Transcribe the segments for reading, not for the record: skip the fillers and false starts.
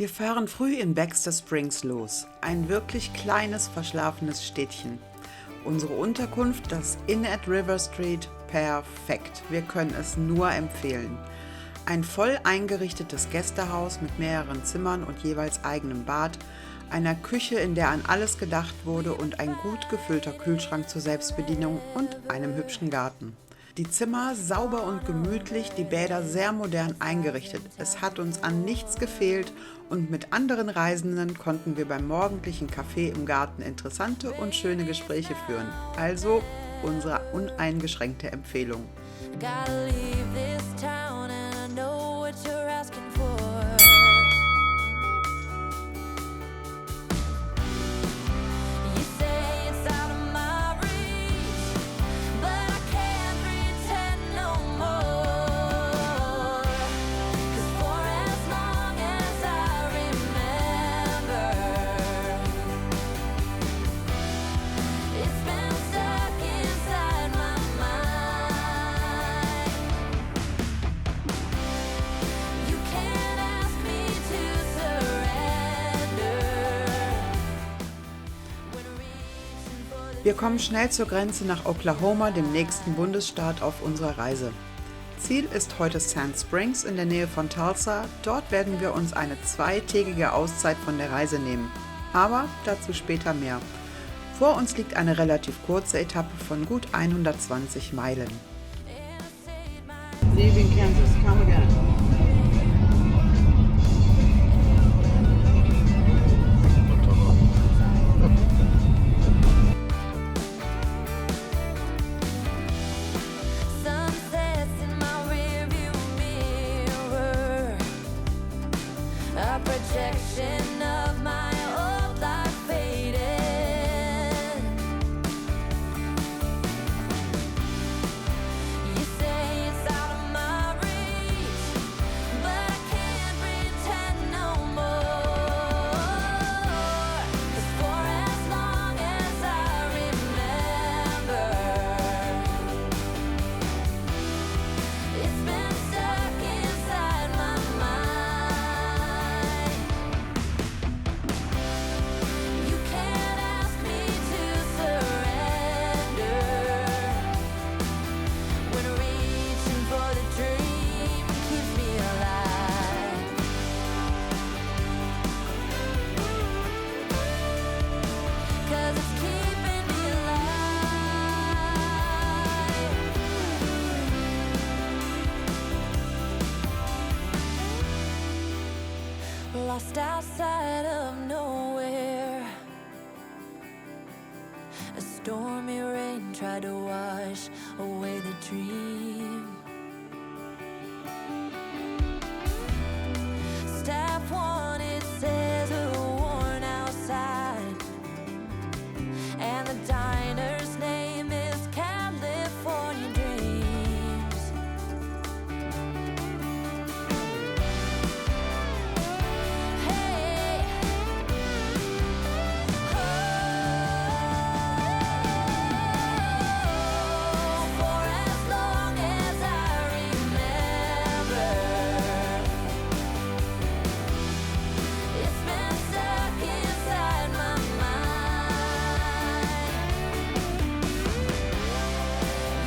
Wir fahren früh in Baxter Springs los, ein wirklich kleines, verschlafenes Städtchen. Unsere Unterkunft, das Inn at River Street, perfekt. Wir können es nur empfehlen. Ein voll eingerichtetes Gästehaus mit mehreren Zimmern und jeweils eigenem Bad, einer Küche, in der an alles gedacht wurde und ein gut gefüllter Kühlschrank zur Selbstbedienung und einem hübschen Garten. Die Zimmer sauber und gemütlich, die Bäder sehr modern eingerichtet. Es hat uns an nichts gefehlt und mit anderen Reisenden konnten wir beim morgendlichen Kaffee im Garten interessante und schöne Gespräche führen. Also unsere uneingeschränkte Empfehlung. Wir kommen schnell zur Grenze nach Oklahoma, dem nächsten Bundesstaat auf unserer Reise. Ziel ist heute Sand Springs in der Nähe von Tulsa. Dort werden wir uns eine 2-tägige Auszeit von der Reise nehmen. Aber dazu später mehr. Vor uns liegt eine relativ kurze Etappe von gut 120 Meilen. Leaving Kansas, come again. Lost outside of nowhere. A stormy rain tried to wash away the dream. Staff one, it says a worn outside, and the diner's name is California Dreams. Hey, for as long as I remember, it's been stuck inside my mind.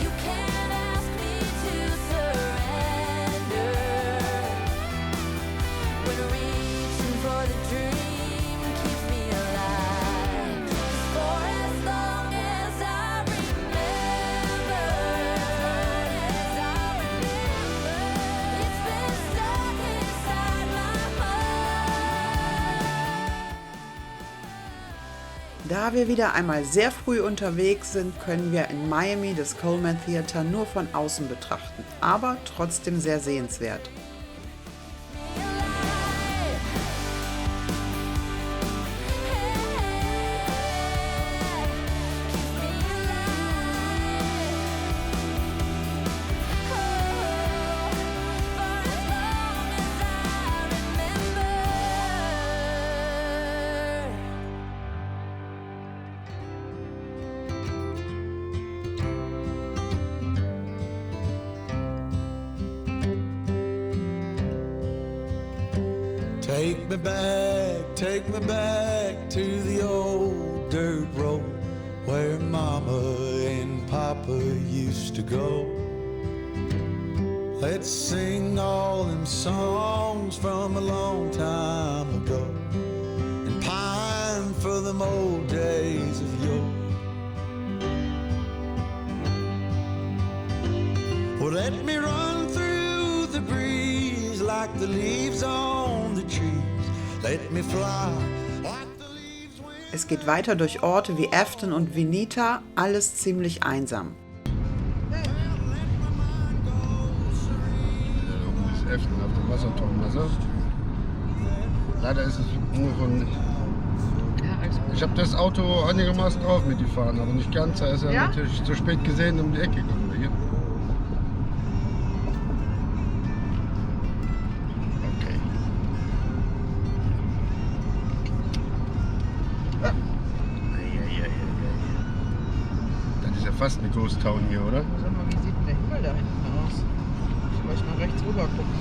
You can't ask me to surrender when reaching for the dream keeps me alive. For as long as I remember, it's been stuck inside my mind. Da wir wieder einmal sehr früh unterwegs sind, können wir in Miami das Coleman Theater nur von außen betrachten, aber trotzdem sehr sehenswert. Take me back to the old dirt road where Mama and Papa used to go. Let's sing all them songs from a long time ago and pine for them old days of yore. Well, let me run through the breeze like the leaves on the trees. Let me fly like the leaves when... Es geht weiter durch Orte wie Afton und Vinita, alles ziemlich einsam. Afton auf dem Wasserturm, also. Leider ist es nur von... Ich habe das Auto einigermaßen drauf mitgefahren, aber nicht ganz. Da ist er natürlich zu spät gesehen um die Ecke gekommen. Hier. Okay. Das ist ja fast eine Ghost Town hier, oder? Sag mal, wie sieht denn der Himmel da hinten aus? Vielleicht mal rechts rüber gucken.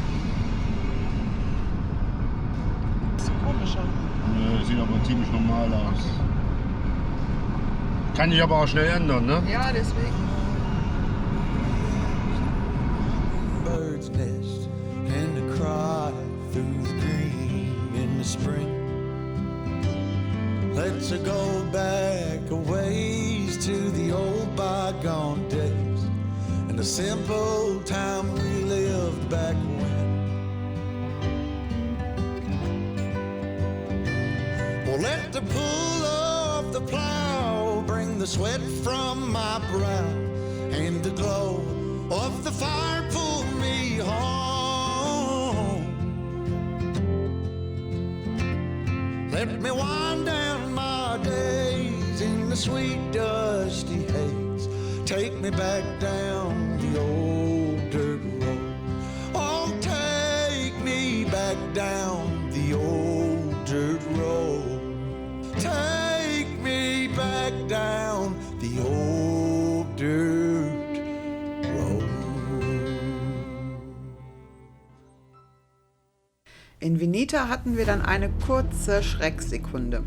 Das sieht komisch aus. Nö, sieht aber ziemlich normal aus. Kann ich aber auch schnell ändern, ne? Ja, deswegen. bird's nest and to cry through the green in the spring. Let's go back a ways to the old bygone days and the simple time we lived back when. Well, let the pull of the plow bring the sweat from my brow and the glow of the fire pull me home. Let me wind down my days in the sweet dusty haze. Take me back down the old dirt road. Oh, take me back down the old dirt road. Take me back down the old dirt road. In Vinita hatten wir dann eine kurze Schrecksekunde.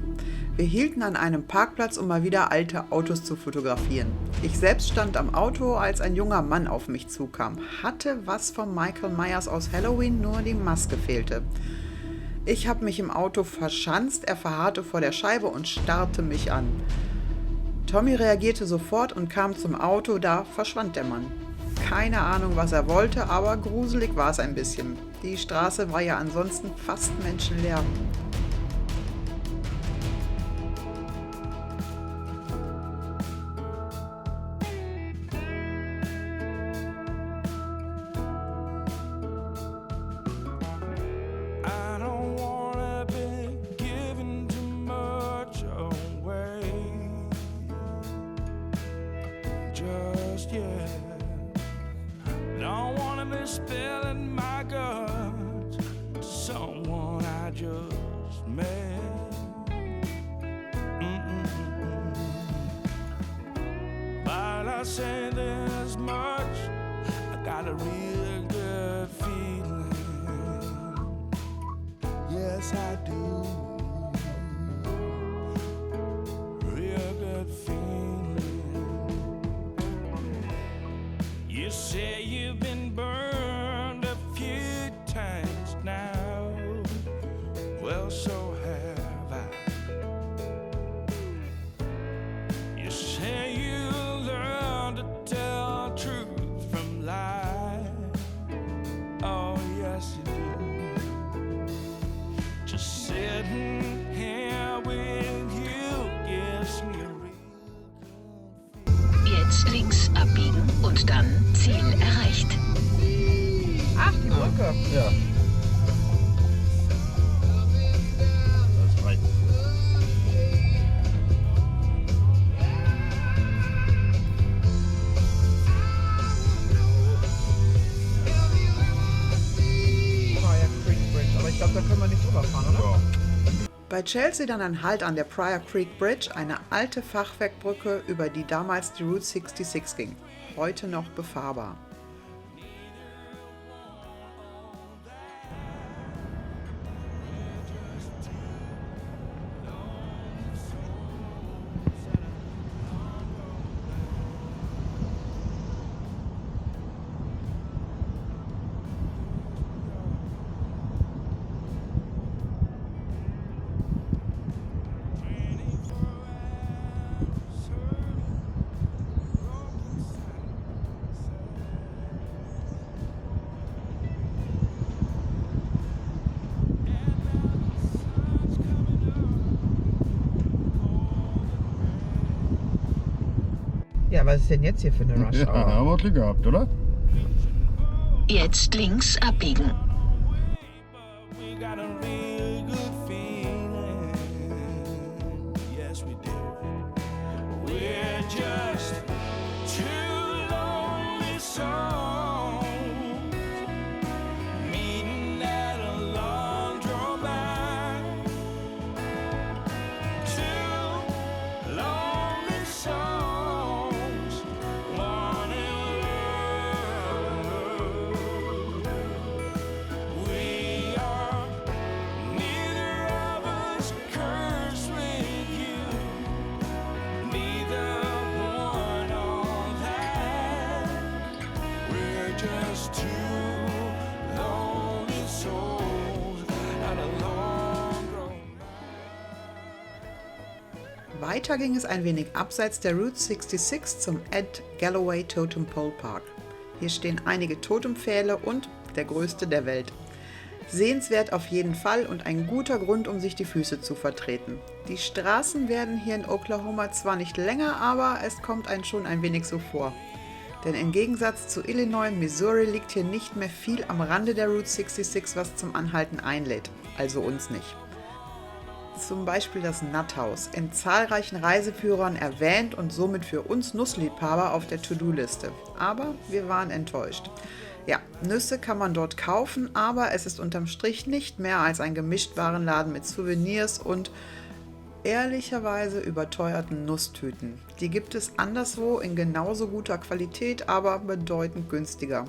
Wir hielten an einem Parkplatz, um mal wieder alte Autos zu fotografieren. Ich selbst stand am Auto, als ein junger Mann auf mich zukam. Hatte was von Michael Myers aus Halloween, nur die Maske fehlte. Ich habe mich im Auto verschanzt, er verharrte vor der Scheibe und starrte mich an. Tommy reagierte sofort und kam zum Auto, da verschwand der Mann. Keine Ahnung, was er wollte, aber gruselig war es ein bisschen. Die Straße war ja ansonsten fast menschenleer. I don't wanna be giving too much away just yet. Don't wanna be spilling my guts to someone I just met. But I say this much, I got a real good feeling. Yes, I do. Real good feeling. You say you've been burned a few times now. Well, so have I. You say you learned to tell truth from lie. Oh, yes, you do. Just sitting here with you gives me a real Jetzt links abbiegen und dann Ziel erreicht. Ach, die Brücke. Ja. Das ist frei. Pryor Creek Bridge, aber ich glaube, da können wir nicht drüber fahren, oder? Ja. Bei Chelsea dann ein Halt an der Pryor Creek Bridge, eine alte Fachwerkbrücke, über die damals die Route 66 ging. Heute noch befahrbar. was ist denn jetzt hier für eine Rush Ja, Hour? haben wir Glück gehabt, oder? Jetzt links abbiegen. We got a real good feeling. Yes, we do. We're just two lonely souls meeting at a laundromat. Two lonely souls wanting love. We are neither of us cursed with you, neither one all that. We're just two lonely souls at a laundromat. Weiter ging es ein wenig abseits der Route 66 zum Ed Galloway Totem Pole Park. Hier stehen einige Totempfähle und der größte der Welt. Sehenswert auf jeden Fall und ein guter Grund, um sich die Füße zu vertreten. Die Straßen werden hier in Oklahoma zwar nicht länger, aber es kommt einem schon ein wenig so vor. Denn im Gegensatz zu Illinois, Missouri liegt hier nicht mehr viel am Rande der Route 66, was zum Anhalten einlädt, also uns nicht. Zum Beispiel das Nutthaus, in zahlreichen Reiseführern erwähnt und somit für uns Nussliebhaber auf der To-Do-Liste. Aber wir waren enttäuscht. Ja, Nüsse kann man dort kaufen, aber es ist unterm Strich nicht mehr als ein Gemischtwarenladen mit Souvenirs und ehrlicherweise überteuerten Nusstüten. Die gibt es anderswo in genauso guter Qualität, aber bedeutend günstiger.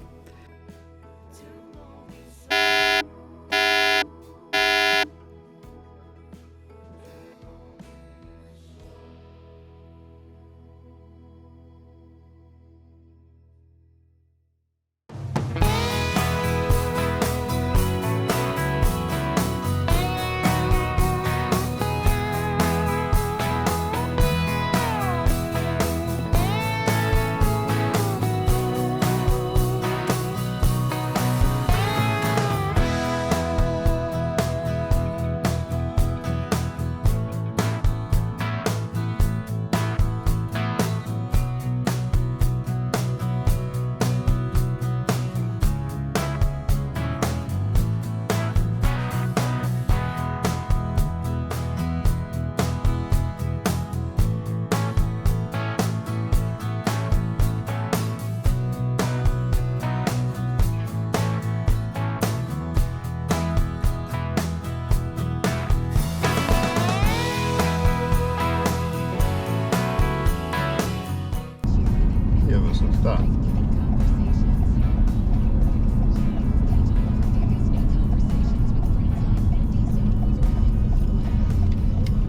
Hier, was ist da?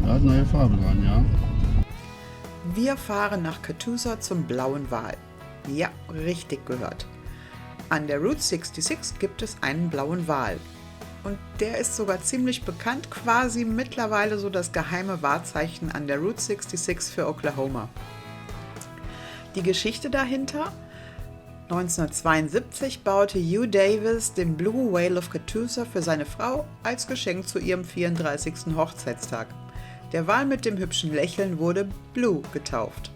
Da hat neue Farbe dran, ja? Wir fahren nach Catoosa zum Blauen Wal. Ja, richtig gehört. An der Route 66 gibt es einen blauen Wal. Und der ist sogar ziemlich bekannt, quasi mittlerweile so das geheime Wahrzeichen an der Route 66 für Oklahoma. Die Geschichte dahinter? 1972 baute Hugh Davis den Blue Whale of Catoosa für seine Frau als Geschenk zu ihrem 34. Hochzeitstag. Der Wal mit dem hübschen Lächeln wurde Blue getauft.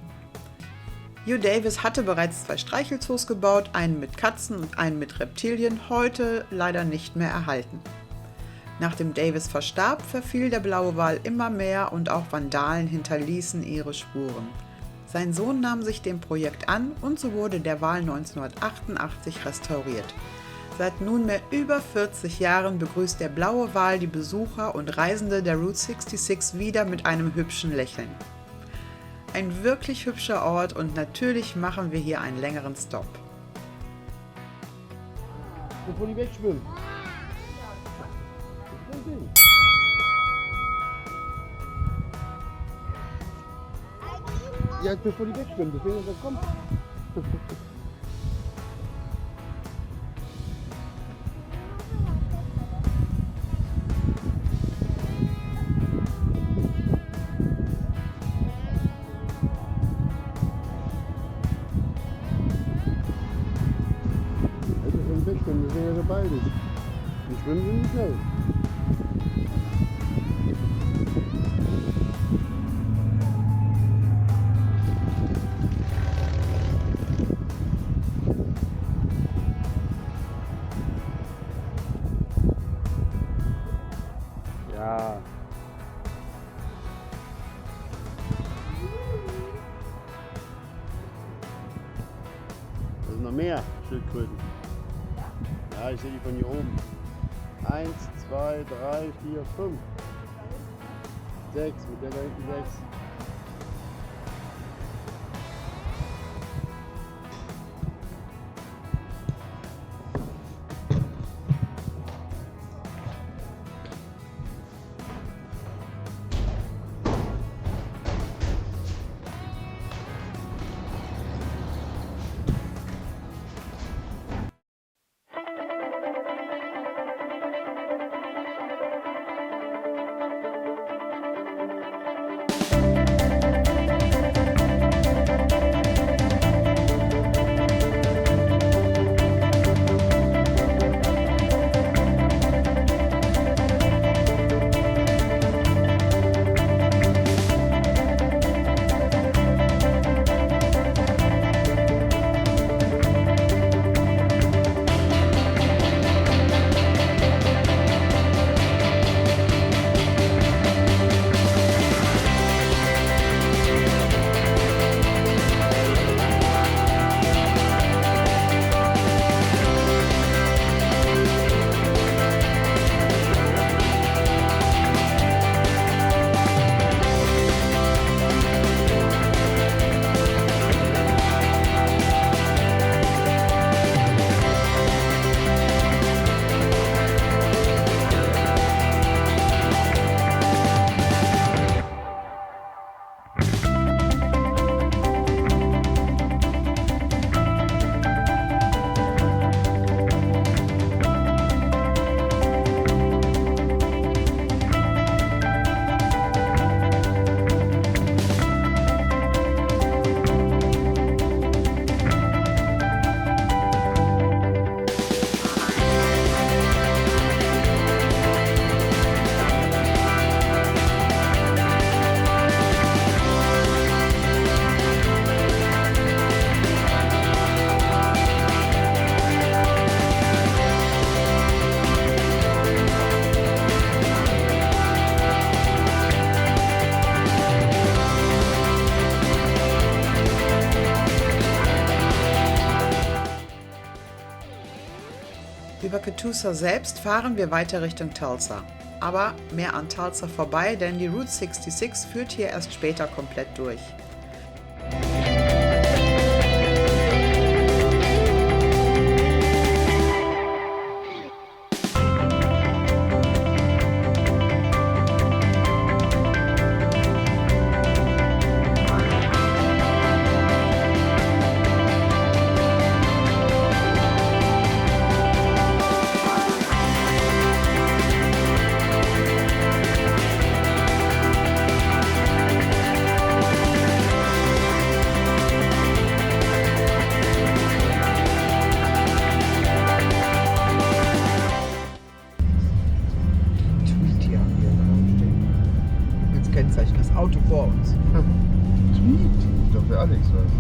Hugh Davis hatte bereits 2 Streichelzoos gebaut, einen mit Katzen und einen mit Reptilien, heute leider nicht mehr erhalten. Nachdem Davis verstarb, verfiel der blaue Wal immer mehr und auch Vandalen hinterließen ihre Spuren. Sein Sohn nahm sich dem Projekt an und so wurde der Wal 1988 restauriert. Seit nunmehr über 40 Jahren begrüßt der blaue Wal die Besucher und Reisende der Route 66 wieder mit einem hübschen Lächeln. Ein wirklich hübscher Ort und natürlich machen wir hier einen längeren Stopp. Bevor die wegschwimmen. Ja, bevor die wegschwimmen, deswegen das kommt. Wegschwimmen, deswegen ist er beides. Die schwimmen sind nicht schnell. Schildkröten. Ja, ich sehe die von hier oben. 1, 2, 3, 4, 5. 6, mit der da hinten 6. Über Catoosa selbst fahren wir weiter Richtung Tulsa. Aber mehr an Tulsa vorbei, denn die Route 66 führt hier erst später komplett durch. Kennzeichen, das Auto vor uns. Tweet, doch für Alex was.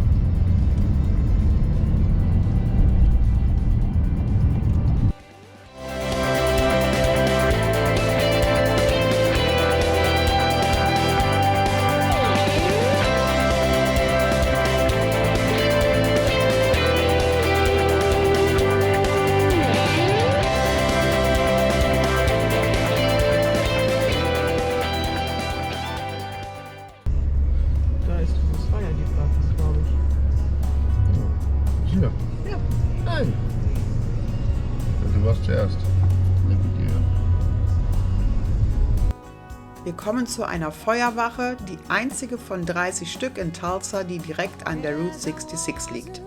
Da ist dieses Feuerlied, glaube ich. Hier. Ja. Nein. Du warst zuerst. Mit dir. Wir kommen zu einer Feuerwache, die einzige von 30 Stück in Tulsa, die direkt an der Route 66 liegt.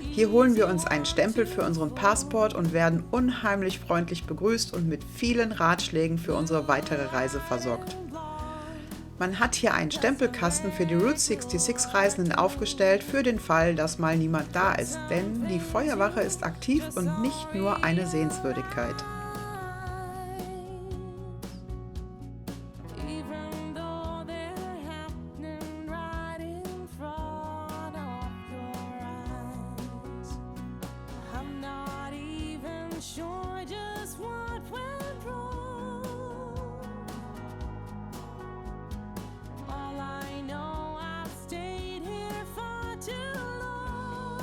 Hier holen wir uns einen Stempel für unseren Passport und werden unheimlich freundlich begrüßt und mit vielen Ratschlägen für unsere weitere Reise versorgt. Man hat hier einen Stempelkasten für die Route 66 Reisenden aufgestellt, für den Fall, dass mal niemand da ist, denn die Feuerwache ist aktiv und nicht nur eine Sehenswürdigkeit. Even though they're happening right in front of your eyes, I'm not even sure just what went wrong. All I know, I've stayed here far too long.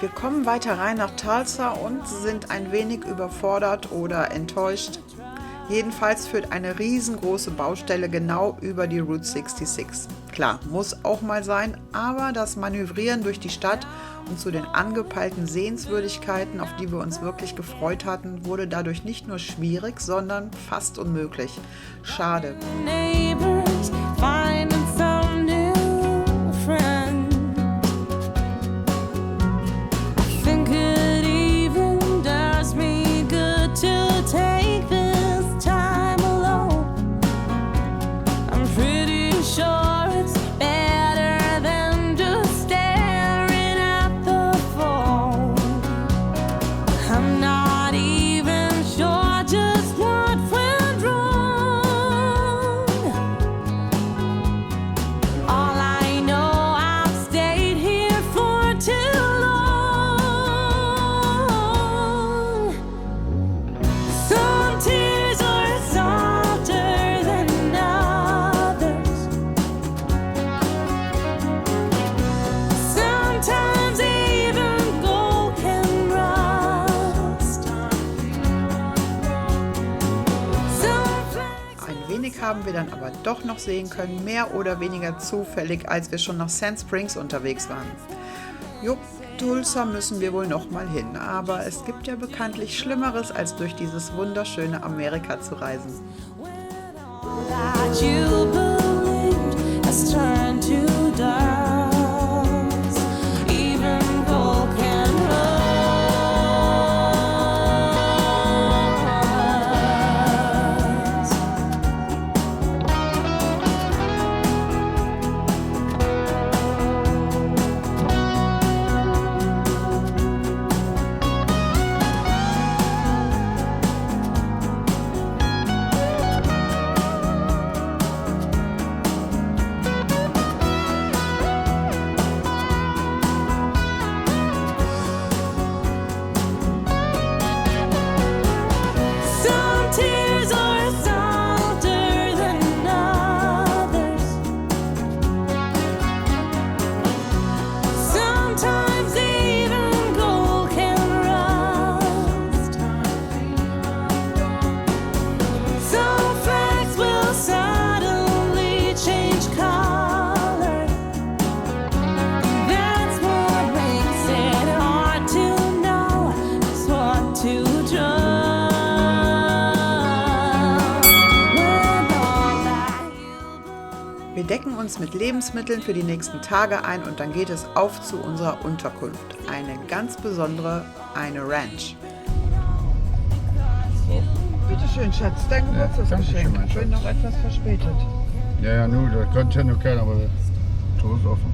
Wir kommen weiter rein nach Tulsa und sind ein wenig überfordert oder enttäuscht. Jedenfalls führt eine riesengroße Baustelle genau über die Route 66. Klar, muss auch mal sein, aber das Manövrieren durch die Stadt und zu den angepeilten Sehenswürdigkeiten, auf die wir uns wirklich gefreut hatten, wurde dadurch nicht nur schwierig, sondern fast unmöglich. Schade. Neighbors finding some new friend. I think it even does me good to take this time alone. I'm pretty sure it's better than just staring at the phone. I'm not even sure just what went wrong. All I know, I've stayed here for too long. Some tears are softer than others. Sometimes even gold can rust. Some flags Ein wenig haben wir dann aber doch noch sehen können, mehr oder weniger zufällig, als wir schon nach Sand Springs unterwegs waren. Jo, Tulsa müssen wir wohl noch mal hin, aber es gibt ja bekanntlich Schlimmeres, als durch dieses wunderschöne Amerika zu reisen. that you believed has turned to dust. Even gold can rust. Some tears are softer than others. Sometimes even gold can rust. Some flags will suddenly change color. That's what makes it hard to know just what to trust. When all that you Wir decken uns mit Lebensmitteln für die nächsten Tage ein und dann geht es auf zu unserer Unterkunft. Eine ganz besondere, eine Ranch. Bitte schön, Schatz, dein Geburtstagsgeschenk. Ich bin noch etwas verspätet. Ja, nur, das könnte ja noch keiner, aber der Tor ist offen.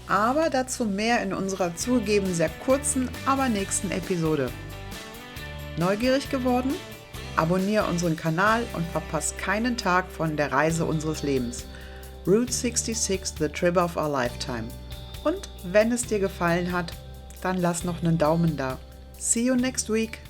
Aber dazu mehr in unserer zugegeben sehr kurzen, aber nächsten Episode. Neugierig geworden? Abonniere unseren Kanal und verpasse keinen Tag von der Reise unseres Lebens. Route 66, the trip of our lifetime. Und wenn es dir gefallen hat, dann lass noch einen Daumen da. See you next week.